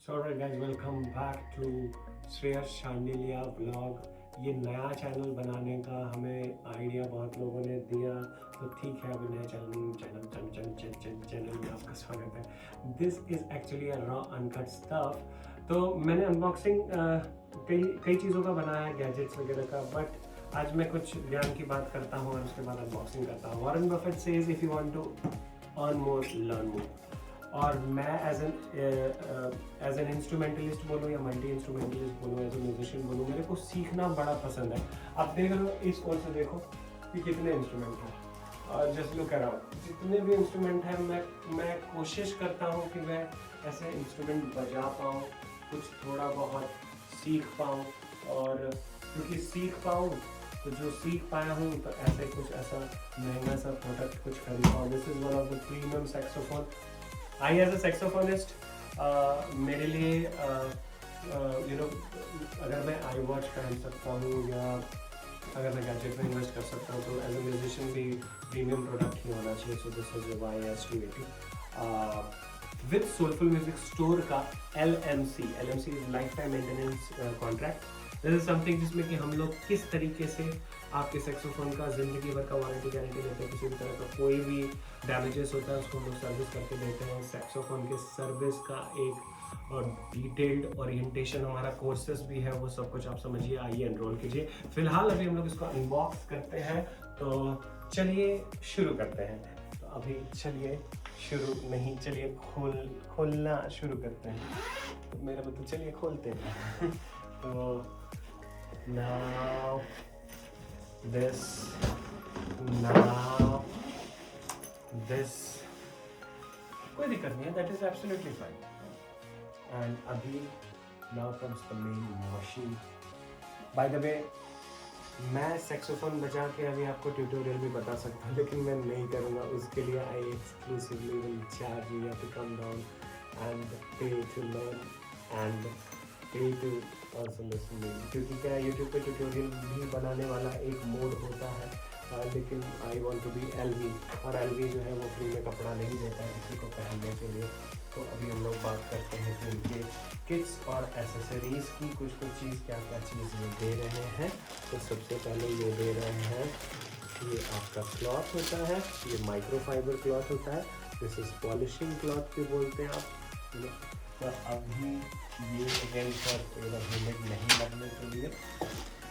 So alright guys, welcome back to Shreyas Shandilya vlog. ये नया channel बनाने का हमें आइडिया बहुत लोगों ने दिया, तो ठीक है, अभी नए चैनल में आपका स्वागत है। This is actually a raw uncut stuff. तो मैंने अनबॉक्सिंग कई चीज़ों का बनाया है, गैजेट्स वगैरह का, बट आज मैं कुछ ज्ञान की बात करता हूँ और उसके बाद अनबॉक्सिंग करता हूँ। Warren Buffett says if you want to earn more learn more. और मैं एज एन इंस्ट्रूमेंटलिस्ट बोलूँ या मल्टी इंस्ट्रूमेंटलिस्ट बोलूँ, एज ए म्यूजिशियन बोलूँ, मेरे को सीखना बड़ा पसंद है। आप देख रहे हो इस ओर से, देखो कि कितने इंस्ट्रूमेंट हैं और जस्ट लुक अराउंड। जितने भी इंस्ट्रूमेंट हैं, मैं कोशिश करता हूँ कि मैं ऐसे इंस्ट्रूमेंट बजा पाऊँ, कुछ थोड़ा बहुत सीख पाऊँ, और क्योंकि सीख पाऊँ तो जो सीख पाया हूँ तो ऐसे कुछ ऐसा महंगा सा प्रोडक्ट कुछ खरीद पाऊँ। This is one of the premium saxophone. I as a saxophonist, मेरे लिए अगर मैं आई वॉच पहन सकता हूँ या अगर मैं गैजेट में इन्वेस्ट कर सकता हूँ, तो एज ए म्यूजिशियन भी प्रीमियम प्रोडक्ट ही होना चाहिए। So this is YS280 with soulful music store का LMC is life time maintenance contract. This is something जिसमें कि हम लोग किस तरीके से आपके सैक्सोफोन का ज़िंदगी भर का वारंटी गारंटी देते हैं। किसी भी तरह का कोई भी डैमेजेस होता है उसको हम लोग सर्विस करके देते हैं। सैक्सोफोन के सर्विस का एक और डिटेल्ड ओरिएंटेशन हमारा कोर्सेस भी है, वो सब कुछ आप समझिए। आइए एनरोल कीजिए। फिलहाल अभी हम लोग इसको अनबॉक्स करते हैं, तो चलिए शुरू करते हैं। तो अभी चलिए चलिए खोलना शुरू करते हैं। तो मेरा मतलब चलिए खोलते हैं। तो now this कोई दिक्कत नहीं है, that is absolutely fine. And अभी now comes the main machine. By the way, मैं सैक्सोफोन बजा के अभी आपको ट्यूटोरियल भी बता सकता हूँ, लेकिन मैं नहीं करूँगा। उसके लिए I exclusively will charge you to come down and pay to learn and pay to also listen me, क्योंकि क्या YouTube पे ट्यूटोरियल भी बनाने वाला एक मोड होता है, लेकिन I want to be LV, और LV जो है वो फ्री में कपड़ा नहीं देता है किसी को पहनने के लिए। तो अभी हम लोग बात करते हैं कि इनके किट्स और एसेसरीज़ की कुछ चीज़ क्या चीज़ ये दे रहे हैं। तो सबसे पहले ये दे रहे हैं, ये आपका क्लॉथ होता है, ये माइक्रोफाइबर क्लॉथ होता है। दिस इज़ पॉलिशिंग क्लॉथ भी बोलते हैं आप। तो अभी ये अगेन पर हेलमेट नहीं लगने के लिए,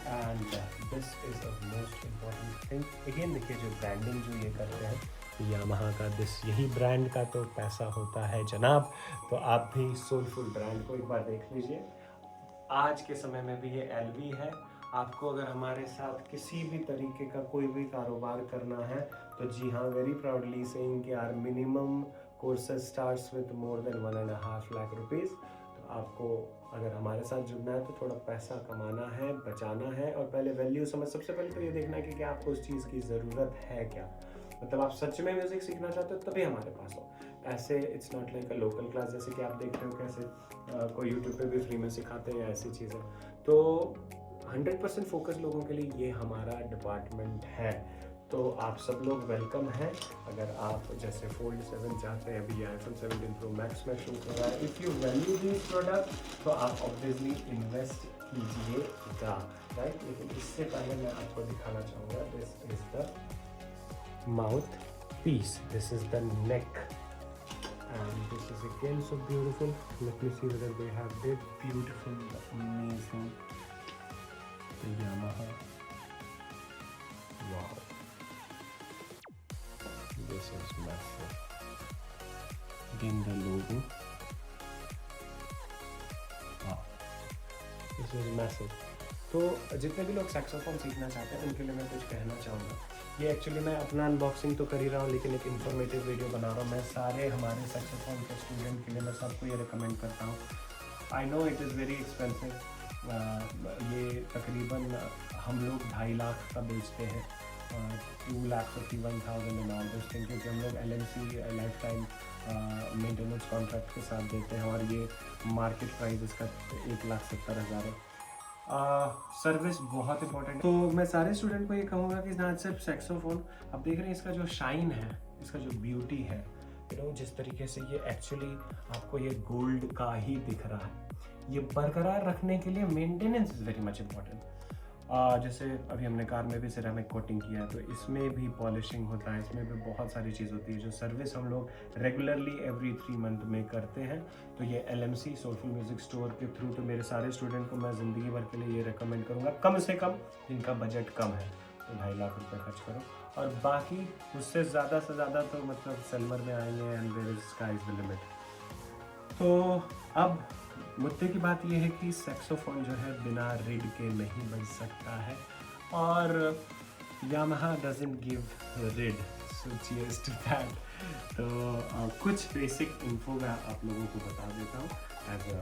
and this is the most important thing. Again देखिए, जो ब्रांडिंग जो ये करते हैं यामाहा का, दिस यही ब्रांड का तो पैसा होता है जनाब। तो आप भी सोलफुल ब्रांड को एक बार देख लीजिए। आज के समय में भी ये LV है। आपको अगर हमारे साथ किसी भी तरीके का कोई भी कारोबार करना है, तो जी हाँ, वेरी प्राउडली सेइंग कि our minimum courses starts with more than 1.5 lakh rupees. तो आपको अगर हमारे साथ जुड़ना है तो थोड़ा पैसा कमाना है, बचाना है, और पहले वैल्यू समझ, सबसे पहले तो ये देखना है कि आपको उस चीज़ की ज़रूरत है क्या। मतलब आप सच में म्यूज़िक सीखना चाहते हो तभी हमारे पास हो। ऐसे it's not like a local class, जैसे कि आप देख रहे हो कैसे कोई यूट्यूब पे भी फ्री में सिखाते हैं ऐसी चीज़ें। तो 100% फोकस लोगों के लिए ये हमारा डिपार्टमेंट है। तो आप सब लोग वेलकम हैं। अगर आप जैसे Fold 7 चाहते हैं, अभी iPhone 17 Pro Max में शूट हो रहा है, if you value this product तो आप ऑब्वियसली इन्वेस्ट कीजिएगा, राइट। लेकिन इससे पहले मैं आपको दिखाना चाहूँगा, this is the mouth piece, this is the neck, and this is again so beautiful. Let me see whether they have did beautiful, amazing Yamaha. Wow, this is massive. Again the logo. Wow, this is massive. तो जितने भी लोग saxophone सीखना चाहते हैं उनके लिए मैं कुछ कहना चाहूँगा। ये एक्चुअली मैं अपना अनबॉक्सिंग तो कर ही रहा हूँ, लेकिन एक इन्फॉर्मेटिव वीडियो बना रहा हूँ। मैं सारे हमारे सैक्सोफोन के स्टूडेंट के लिए मैं सबको ये रिकमेंड करता हूँ। I know it is very expensive. ये तकरीबन हम लोग 2.5 लाख का बेचते हैं, 2,51,000 एंड ऑल दिस थिंग, क्योंकि हम लोग LMC life time maintenance contract के साथ देते हैं, और ये मार्केट प्राइस इसका 1,70,000 है। सर्विस बहुत इंपॉर्टेंट है। तो मैं सारे स्टूडेंट को ये कहूँगा कि ना सिर्फ सैक्सोफोन, आप देख रहे हैं इसका जो शाइन है, इसका जो ब्यूटी है, जिस तरीके से ये एक्चुअली आपको ये गोल्ड का ही दिख रहा है, ये बरकरार रखने के लिए maintenance is very much important. जैसे अभी हमने कार में भी सिरेमिक कोटिंग किया है, तो इसमें भी पॉलिशिंग होता है, इसमें भी बहुत सारी चीज़ होती है जो सर्विस हम लोग रेगुलरली एवरी 3 मंथ में करते हैं। तो ये LMC सोलफुल म्यूज़िक स्टोर के थ्रू तो मेरे सारे स्टूडेंट को मैं ज़िंदगी भर के लिए ये रिकमेंड करूँगा, कम से कम जिनका बजट कम है तो 2.5 लाख रुपये खर्च करो, और बाकी उससे ज़्यादा से ज़्यादा तो मतलब सिल्वर में आएंगे and there is sky is the limit. तो अब मुद्दे की बात यह है कि सैक्सोफोन जो है बिना रिड के नहीं बज सकता है, और Yamaha doesn't give reed, so cheers to that. तो कुछ बेसिक इन्फो मैं आप लोगों को बता देता हूँ एज अ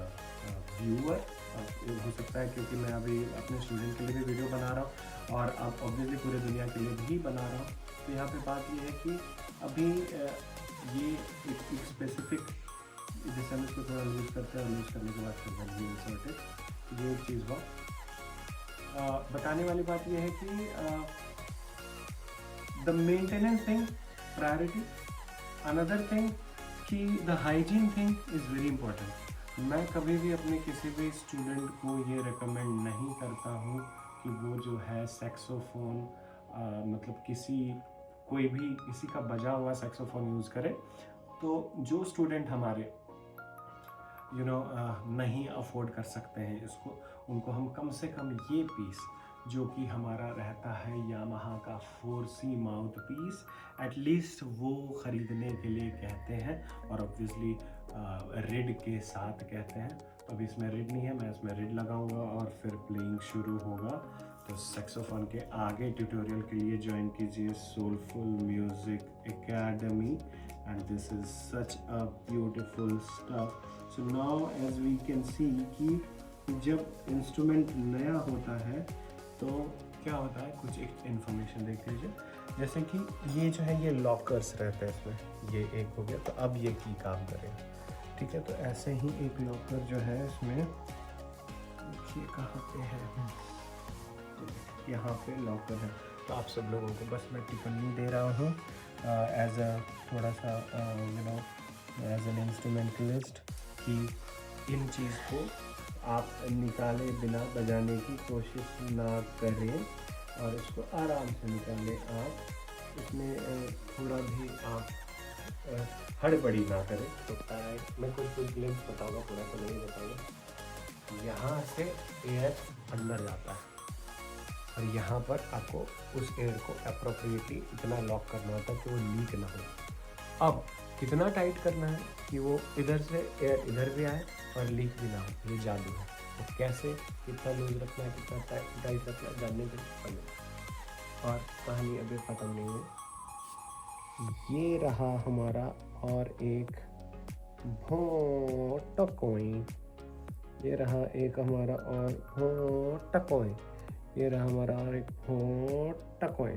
व्यूअर। हो सकता है क्योंकि मैं अभी अपने स्टूडेंट के लिए भी वीडियो बना रहा हूँ और अब ऑब्वियसली पूरे दुनिया के लिए भी बना रहा हूँ, तो यहाँ पे बात ये है कि अभी ये एक स्पेसिफिक, जैसे हम इसको थोड़ा लूज करते हैं और लूज करने के बाद फिर ये इंसर्टेड, ये एक चीज़ हुआ। बताने वाली बात ये है कि the maintenance thing priority, another thing कि the hygiene thing is very important. मैं कभी भी अपने किसी भी स्टूडेंट को ये रिकमेंड नहीं करता हूँ कि वो जो है सैक्सोफोन मतलब कोई भी किसी का बजा हुआ सैक्सोफोन यूज़ करे। तो जो स्टूडेंट हमारे नहीं अफोर्ड कर सकते हैं इसको, उनको हम कम से कम ये पीस जो कि हमारा रहता है यामाहा का 4C माउथ पीस, एटलीस्ट वो ख़रीदने के लिए कहते हैं, और ऑब्वियसली रिड के साथ कहते हैं। तो अभी इसमें रिड नहीं है, मैं इसमें रिड लगाऊंगा और फिर प्लेइंग शुरू होगा। तो सैक्सोफोन के आगे ट्यूटोरियल के लिए ज्वाइन कीजिए Soulful Music Academy, and this is such a beautiful stuff. So now as we can see कि जब इंस्ट्रूमेंट नया होता है तो क्या होता है, कुछ एक इन्फॉर्मेशन देख लीजिए। जैसे कि ये जो है ये लॉकर्स रहते हैं इसमें, ये एक हो गया, तो अब ये की काम करेगा, ठीक है। तो ऐसे ही एक लॉकर जो है इसमें, देखिए कहाँ पे है, यहाँ पे लॉकर है। तो आप सब लोगों को बस मैं टिप्पणी दे रहा हूँ एज अ थोड़ा सा एज एन इंस्ट्रूमेंटलिस्ट कि इन चीज़ को आप निकाले बिना बजाने की कोशिश ना करें, और इसको आराम से निकालें। आप इसमें थोड़ा भी आप हड़बड़ी ना करें। तो मैं कुछ ग्लिम्स बताऊँगा, पूरा तो नहीं बताऊँगा। यहाँ से एयर अंदर जाता है और यहाँ पर आपको उस एयर को अप्रोप्रिएटली इतना लॉक करना होता है कि वो लीक ना हो। अब कितना टाइट करना है कि वो इधर से एयर इधर भी आए और लीक भी ना हो, ये जादू है। तो कैसे, कितना लूज रखना है, कितना टाइट रखना है, जानने के लिए। और कहानी अभी ख़त्म नहीं है। ये रहा हमारा और एक भोटकोई, ये रहा एक हमारा और भोटकोई, ये रहा हमारा और एक भोटकोई।